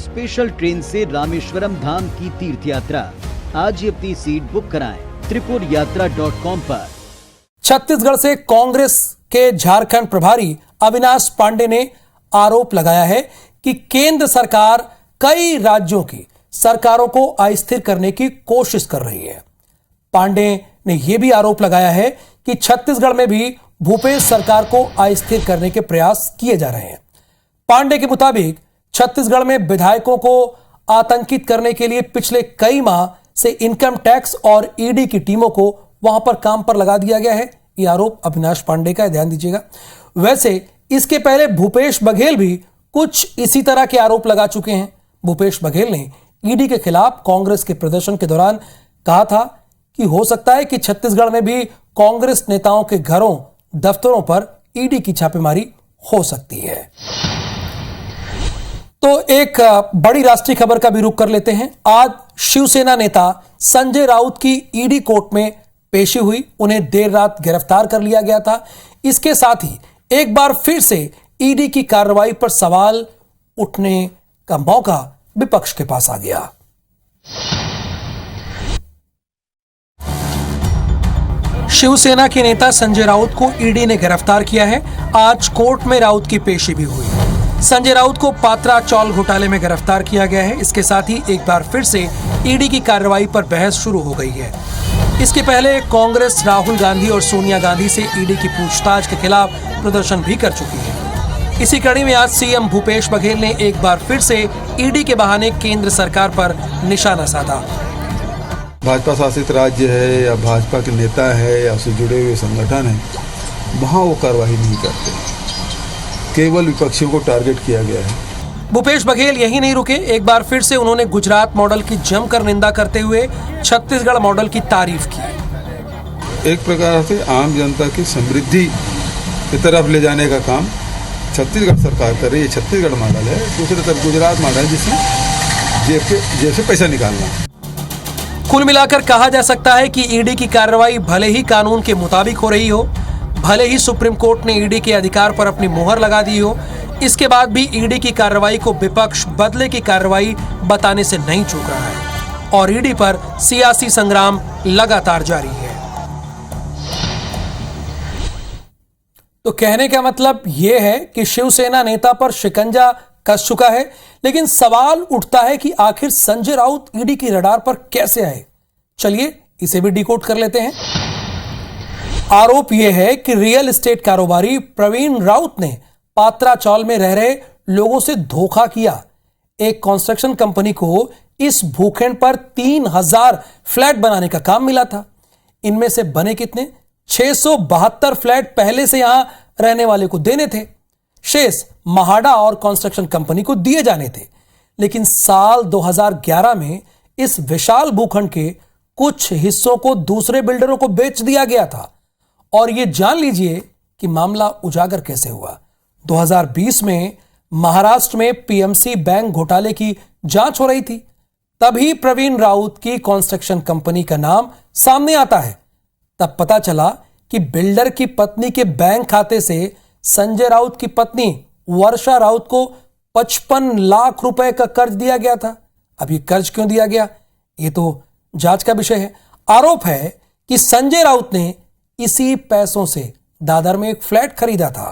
Special train से रामेश्वरम धाम की तीर्थ यात्रा। आज ही अपनी सीट बुक कराएं त्रिपुरयात्रा.com पर। छत्तीसगढ़ से कांग्रेस के झारखंड प्रभारी अविनाश पांडे ने आरोप लगाया है कि केंद्र सरकार कई राज्यों की सरकारों को अस्थिर करने की कोशिश कर रही है। पांडे ने यह भी आरोप लगाया है कि छत्तीसगढ़ में भी भूपेश सरकार को अस्थिर करने के प्रयास किए जा रहे हैं। पांडे के मुताबिक छत्तीसगढ़ में विधायकों को आतंकित करने के लिए पिछले कई माह से इनकम टैक्स और ईडी की टीमों को वहां पर काम पर लगा दिया गया है। यह आरोप अविनाश पांडे का है, ध्यान दीजिएगा। वैसे इसके पहले भूपेश बघेल भी कुछ इसी तरह के आरोप लगा चुके हैं। भूपेश बघेल ने ईडी के खिलाफ कांग्रेस के प्रदर्शन के दौरान कहा था कि हो सकता है कि छत्तीसगढ़ में भी कांग्रेस नेताओं के घरों दफ्तरों पर ईडी की छापेमारी हो सकती है। तो एक बड़ी राष्ट्रीय खबर का भी रुख कर लेते हैं। आज शिवसेना नेता संजय राउत की ईडी कोर्ट में पेशी हुई। उन्हें देर रात गिरफ्तार कर लिया गया था। इसके साथ ही एक बार फिर से ईडी की कार्रवाई पर सवाल उठने का मौका विपक्ष के पास आ गया। शिवसेना के नेता संजय राउत को ईडी ने गिरफ्तार किया है। आज कोर्ट में राउत की पेशी भी हुई। संजय राउत को पात्रा चौल घोटाले में गिरफ्तार किया गया है। इसके साथ ही एक बार फिर से ईडी की कार्रवाई पर बहस शुरू हो गई है। इसके पहले कांग्रेस राहुल गांधी और सोनिया गांधी से ईडी की पूछताछ के खिलाफ प्रदर्शन भी कर चुकी है। इसी कड़ी में आज सीएम भूपेश बघेल ने एक बार फिर से ईडी के बहाने केंद्र सरकार पर निशाना साधा। भाजपा शासित राज्य है या भाजपा के नेता है या उससे जुड़े हुए संगठन है, वहां वो कार्रवाई नहीं करते, केवल विपक्षियों को टारगेट किया गया है। भूपेश बघेल यही नहीं रुके। एक बार फिर से उन्होंने गुजरात मॉडल की जमकर निंदा करते हुए छत्तीसगढ़ मॉडल की तारीफ की। एक प्रकार से आम जनता की समृद्धि की तरफ ले जाने का काम छत्तीसगढ़ सरकार कर रही है। छत्तीसगढ़ मॉडल है, दूसरी तरफ गुजरात मॉडल है जिसमें जेब से पैसा निकालना। कुल मिलाकर कहा जा सकता है कि ईडी की कार्रवाई भले ही कानून के मुताबिक हो रही हो, भले ही सुप्रीम कोर्ट ने ईडी के अधिकार पर अपनी मुहर लगा दी हो, इसके बाद भी ईडी की कार्रवाई को विपक्ष बदले की कार्रवाई बताने से नहीं चूक रहा है और ईडी पर सियासी संग्राम लगातार जारी है। तो कहने का मतलब यह है कि शिवसेना नेता पर शिकंजा कस चुका है, लेकिन सवाल उठता है कि आखिर संजय राउत ईडी की रडार पर कैसे आए। चलिए इसे भी डिकोड कर लेते हैं। आरोप यह है कि रियल एस्टेट कारोबारी प्रवीण राउत ने पात्रा चौल में रह रहे लोगों से धोखा किया। एक कंस्ट्रक्शन कंपनी को इस भूखंड पर 3000 फ्लैट बनाने का काम मिला था। इनमें से बने कितने? 672 फ्लैट पहले से यहां रहने वाले को देने थे, शेष महाडा और कंस्ट्रक्शन कंपनी को दिए जाने थे। लेकिन साल 2011 में इस विशाल भूखंड के कुछ हिस्सों को दूसरे बिल्डरों को बेच दिया गया था। और यह जान लीजिए कि मामला उजागर कैसे हुआ। 2020 में महाराष्ट्र में पीएमसी बैंक घोटाले की जांच हो रही थी। तभी प्रवीण राउत की कंस्ट्रक्शन कंपनी का नाम सामने आता है। तब पता चला कि बिल्डर की पत्नी के बैंक खाते से संजय राउत की पत्नी वर्षा राउत को 55 लाख रुपए का कर्ज दिया गया था। अब ये कर्ज क्यों दिया गया, ये तो जांच का विषय है। आरोप है कि संजय राउत ने इसी पैसों से दादर में एक फ्लैट खरीदा था।